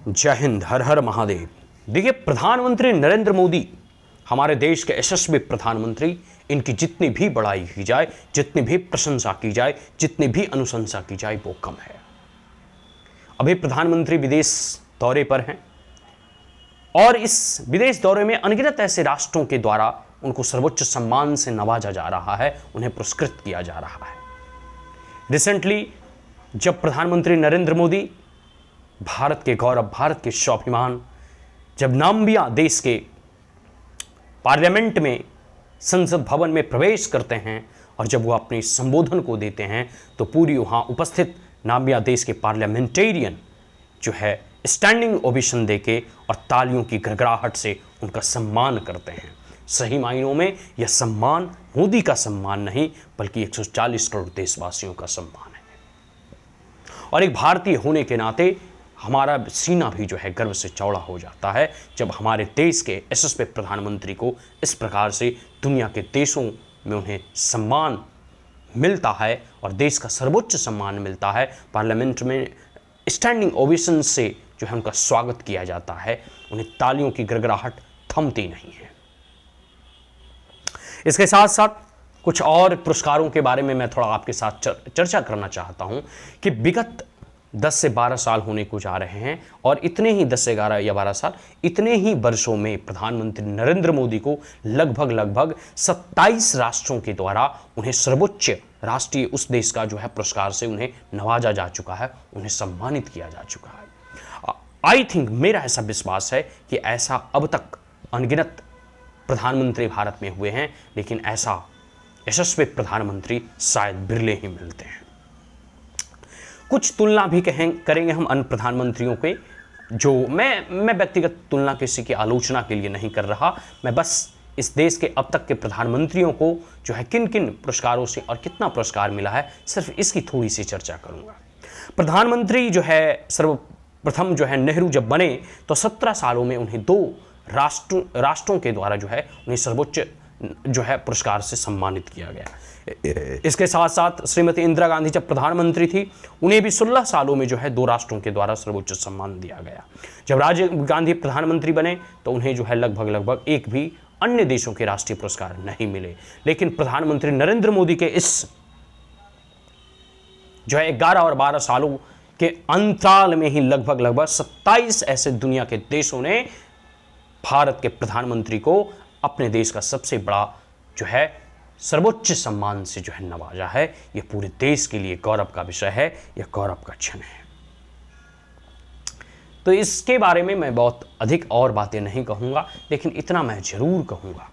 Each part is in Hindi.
जय हिंद, हर हर महादेव। देखिए, प्रधानमंत्री नरेंद्र मोदी हमारे देश के यशस्वी प्रधानमंत्री। इनकी जितनी भी बड़ाई की जाए, जितनी भी प्रशंसा की जाए, जितनी भी अनुशंसा की जाए, वो कम है। अभी प्रधानमंत्री विदेश दौरे पर हैं और इस विदेश दौरे में अनगिनत ऐसे राष्ट्रों के द्वारा उनको सर्वोच्च सम्मान से नवाजा जा रहा है, उन्हें पुरस्कृत किया जा रहा है। रिसेंटली जब प्रधानमंत्री नरेंद्र मोदी भारत के गौरव, भारत के स्वाभिमान, जब नाम्बिया देश के पार्लियामेंट में, संसद भवन में प्रवेश करते हैं और जब वो अपने संबोधन को देते हैं तो पूरी वहाँ उपस्थित नाम्बिया देश के पार्लियामेंटेरियन जो है स्टैंडिंग ओवेशन देके और तालियों की गड़गड़ाहट से उनका सम्मान करते हैं। सही मायनों में यह सम्मान मोदी का सम्मान नहीं, बल्कि 140 करोड़ देशवासियों का सम्मान है। और एक भारतीय होने के नाते हमारा सीना भी जो है गर्व से चौड़ा हो जाता है जब हमारे देश के यशस्वी प्रधानमंत्री को इस प्रकार से दुनिया के देशों में उन्हें सम्मान मिलता है और देश का सर्वोच्च सम्मान मिलता है। पार्लियामेंट में स्टैंडिंग ओवेशन से जो है उनका स्वागत किया जाता है, उन्हें तालियों की गड़गड़ाहट थमती नहीं है। इसके साथ साथ कुछ और पुरस्कारों के बारे में मैं थोड़ा आपके साथ चर्चा करना चाहता हूं कि विगत 10 से 12 साल होने को जा रहे हैं और इतने ही 10 से 11 या 12 साल, इतने ही वर्षों में प्रधानमंत्री नरेंद्र मोदी को लगभग 27 राष्ट्रों के द्वारा उन्हें सर्वोच्च राष्ट्रीय उस देश का जो है पुरस्कार से उन्हें नवाजा जा चुका है, उन्हें सम्मानित किया जा चुका है। आई थिंक, मेरा ऐसा विश्वास है कि ऐसा अब तक अनगिनत प्रधानमंत्री भारत में हुए हैं, लेकिन ऐसा यशस्वी प्रधानमंत्री शायद बिरले ही मिलते हैं। कुछ तुलना भी करेंगे हम अन्य प्रधानमंत्रियों के, जो मैं व्यक्तिगत तुलना किसी की आलोचना के लिए नहीं कर रहा, मैं बस इस देश के अब तक के प्रधानमंत्रियों को जो है किन किन पुरस्कारों से और कितना पुरस्कार मिला है, सिर्फ इसकी थोड़ी सी चर्चा करूंगा। प्रधानमंत्री जो है सर्वप्रथम जो है नेहरू जब बने तो 17 सालों में उन्हें 2 राष्ट्रों के द्वारा जो है उन्हें सर्वोच्च जो है पुरस्कार से सम्मानित किया गया। इसके साथ साथ श्रीमती इंदिरा गांधी जब प्रधानमंत्री थी, उन्हें भी 16 सालों में जो है 2 राष्ट्रों के द्वारा सर्वोच्च सम्मान दिया गया। जब राजीव गांधी प्रधानमंत्री बने तो उन्हें जो है लगभग एक भी अन्य देशों के राष्ट्रीय पुरस्कार नहीं मिले। लेकिन प्रधानमंत्री नरेंद्र मोदी के इस जो है 11 और 12 सालों के अंतराल में ही लगभग 27 ऐसे दुनिया के देशों ने भारत के प्रधानमंत्री को अपने देश का सबसे बड़ा जो है सर्वोच्च सम्मान से जो है नवाजा है। यह पूरे देश के लिए गौरव का विषय है, यह गौरव का क्षण है। तो इसके बारे में मैं बहुत अधिक और बातें नहीं कहूंगा, लेकिन इतना मैं जरूर कहूंगा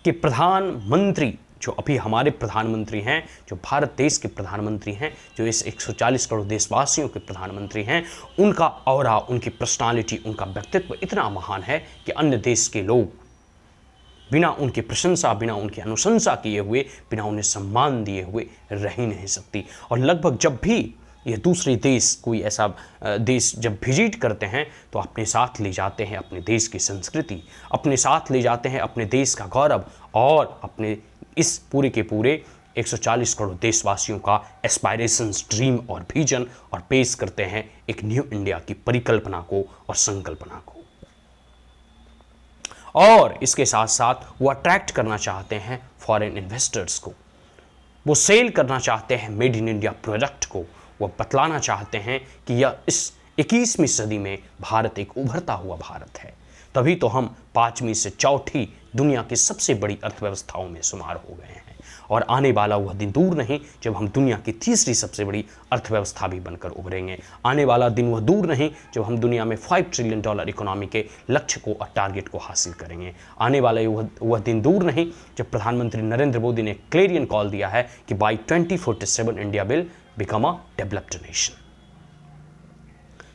कि प्रधानमंत्री जो अभी हमारे प्रधानमंत्री हैं, जो भारत देश के प्रधानमंत्री हैं, जो इस 140 करोड़ देशवासियों के प्रधानमंत्री हैं, उनका ऑरा, उनकी पर्सनालिटी, उनका व्यक्तित्व इतना महान है कि अन्य देश के लोग बिना उनकी प्रशंसा, बिना उनकी अनुशंसा किए हुए, बिना उन्हें सम्मान दिए हुए रह ही नहीं सकती। और लगभग जब भी ये दूसरे देश, कोई ऐसा देश जब विजिट करते हैं तो अपने साथ ले जाते हैं अपने देश की संस्कृति, अपने साथ ले जाते हैं अपने देश का गौरव और अपने इस पूरे के पूरे 140 करोड़ देशवासियों का एस्पायरेशंस, ड्रीम और विजन, और पेश करते हैं एक न्यू इंडिया की परिकल्पना को और संकल्पना को। और इसके साथ साथ वो अट्रैक्ट करना चाहते हैं फॉरेन इन्वेस्टर्स को, वो सेल करना चाहते हैं मेड इन इंडिया प्रोडक्ट को, वो बतलाना चाहते हैं कि यह इस 21वीं सदी में भारत एक उभरता हुआ भारत है। तभी तो हम 5वीं से चौथी दुनिया की सबसे बड़ी अर्थव्यवस्थाओं में शुमार हो गए हैं। और आने वाला वह दिन दूर नहीं जब हम दुनिया की तीसरी सबसे बड़ी अर्थव्यवस्था भी बनकर उभरेंगे। आने वाला दिन वह दूर नहीं जब हम दुनिया में $5 ट्रिलियन इकोनॉमी के लक्ष्य को और टारगेट को हासिल करेंगे। आने वाला वह दिन दूर नहीं जब प्रधानमंत्री नरेंद्र मोदी ने क्लेरियन कॉल दिया है कि by 2047 India will become a developed nation.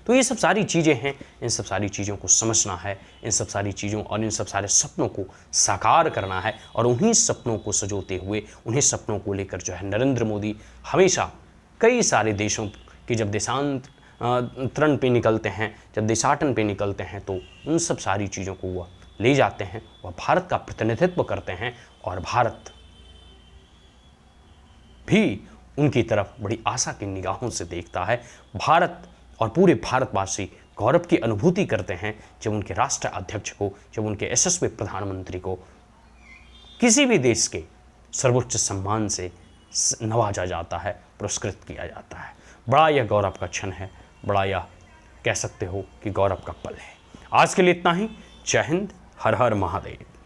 तो ये सब सारी चीज़ें हैं, इन सब सारी चीज़ों को समझना है, इन सब सारी चीज़ों और इन सब सारे सपनों को साकार करना है। और उन्हीं सपनों को सजोते हुए, उन्हीं सपनों को लेकर जो है नरेंद्र मोदी हमेशा कई सारे देशों के जब देशांतरण पे निकलते हैं, जब देशाटन पे निकलते हैं, तो उन सब सारी चीज़ों को वह ले जाते हैं, वह भारत का प्रतिनिधित्व करते हैं और भारत भी उनकी तरफ बड़ी आशा की निगाहों से देखता है। भारत और पूरे भारतवासी गौरव की अनुभूति करते हैं जब उनके राष्ट्र अध्यक्ष को, जब उनके यशस्वी प्रधानमंत्री को किसी भी देश के सर्वोच्च सम्मान से नवाजा जाता है, पुरस्कृत किया जाता है। बड़ा यह गौरव का क्षण है, बड़ा यह कह सकते हो कि गौरव का पल है। आज के लिए इतना ही। जय हिंद, हर हर महादेव।